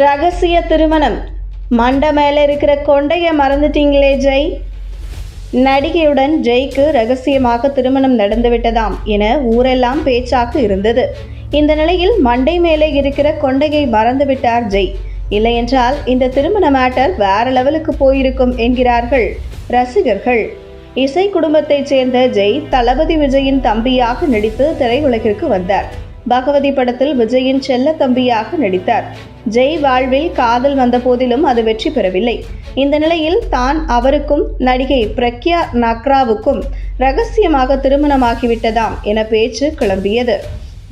ரகசிய திருமணம். மண்டை மேல இருக்கிற கொண்டைய மறந்துட்டீங்களே ஜெய். நடிகையுடன் ஜெய்க்கு ரகசியமாக திருமணம் நடந்துவிட்டதாம் என ஊரெல்லாம் பேச்சாக இருந்தது. இந்த நிலையில் மண்டை மேலே இருக்கிற கொண்டையை மறந்துவிட்டார் ஜெய். இல்லையென்றால் இந்த திருமண மேட்டர் வேற லெவலுக்கு போயிருக்கும் என்கிறார்கள் ரசிகர்கள். இசை குடும்பத்தைச் சேர்ந்த ஜெய் தளபதி விஜயின் தம்பியாக நடித்து திரையுலகிற்கு வந்தார். பகவதி படத்தில் விஜயின் செல்ல தம்பியாக நடித்தார். ஜெய் வாழ்வில் காதல் வந்த போதிலும் அது வெற்றி பெறவில்லை. இந்த நிலையில் தான் அவருக்கும் நடிகை பிரக்யா நக்ராவுக்கும் ரகசியமாக திருமணமாகிவிட்டதாம் என பேச்சு கிளம்பியது.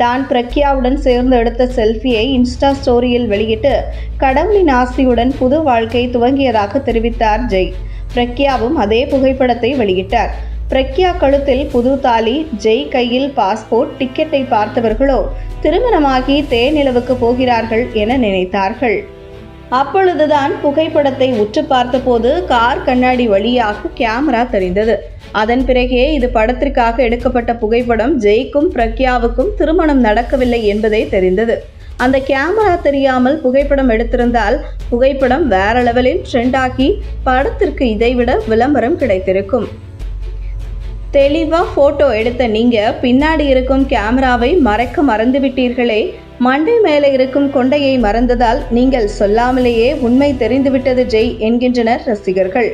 தான் பிரக்யாவுடன் சேர்ந்து எடுத்த செல்ஃபியை இன்ஸ்டா ஸ்டோரியில் வெளியிட்டு கடவுளின் ஆசியுடன் புது வாழ்க்கை துவங்கியதாக தெரிவித்தார் ஜெய். பிரக்யாவும் அதே புகைப்படத்தை வெளியிட்டார். பிரக்யா கழுத்தில் புது தாலி, ஜெய் கையில் பாஸ்போர்ட், டிக்கெட்டை பார்த்தவர்களோ திருமணமாகி தேனிலவுக்கு போகிறார்கள் என நினைத்தார்கள். அப்பொழுதுதான் புகைப்படத்தை உற்று பார்த்தபோது கார் கண்ணாடி வழியாக கேமரா தெரிந்தது. அதன் பிறகே இது படத்திற்காக எடுக்கப்பட்ட புகைப்படம், ஜெய்க்கும் பிரக்யாவுக்கும் திருமணம் நடக்கவில்லை என்பதே தெரிந்தது. அந்த கேமரா தெரியாமல் புகைப்படம் எடுத்திருந்தால் புகைப்படம் வேற லெவலில் ட்ரெண்ட் ஆகி படத்திற்கு இதைவிட விளம்பரம் கிடைத்திருக்கும். தெளிவா போட்டோ எடுத்த நீங்க பின்னாடி இருக்கும் கேமராவை மறைக்க மறந்துவிட்டீர்களே. மண்டை மேலே இருக்கும் கொண்டையை மறந்ததால் நீங்கள் சொல்லாமலேயே உண்மை தெரிந்துவிட்டது ஜெய் என்கின்றனர் ரசிகர்கள்.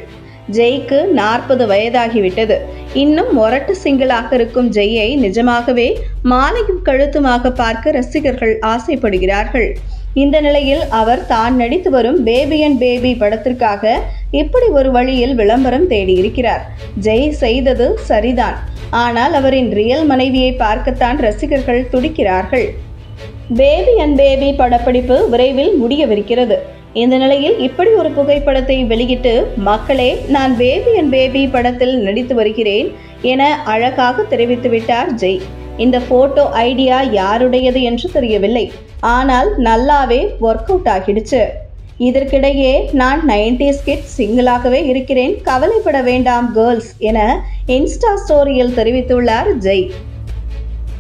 ஜெய்க்கு 40 வயதாகிவிட்டது. இன்னும் மொரட்டு சிங்கிளாக இருக்கும் ஜெய்யை நிஜமாகவே மாலையும் கழுத்துமாக பார்க்க ரசிகர்கள் ஆசைப்படுகிறார்கள். இந்த நிலையில் அவர் தான் நடித்து வரும் பேபி அண்ட் பேபி படத்திற்காக இப்படி ஒரு வழியில் விளம்பரம் தேடியிருக்கிறார். ஜெய் செய்தது சரிதான். ஆனால் அவரின் ரியல் மனைவியை பார்க்கத்தான் ரசிகர்கள் துடிக்கிறார்கள். பேபி அண்ட் பேபி படப்பிடிப்பு விரைவில் முடியவிருக்கிறது. இந்த நிலையில் இப்படி ஒரு புகைப்படத்தை வெளியிட்டு மக்களே, நான் பேபி அண்ட் பேபி படத்தில் நடித்து வருகிறேன் என அழகாக தெரிவித்துவிட்டார் ஜெய். இந்த போட்டோ ஐடியா யாருடையது என்று தெரியவில்லை. ஆனால் நல்லாவே ஒர்க் அவுட் ஆகிடுச்சு. இதற்கிடையே நான் 90s கிட், சிங்கிளாகவே இருக்கிறேன், கவலைப்பட வேண்டாம் கேர்ள்ஸ் என இன்ஸ்டா ஸ்டோரியில் தெரிவித்துள்ளார் ஜெய்.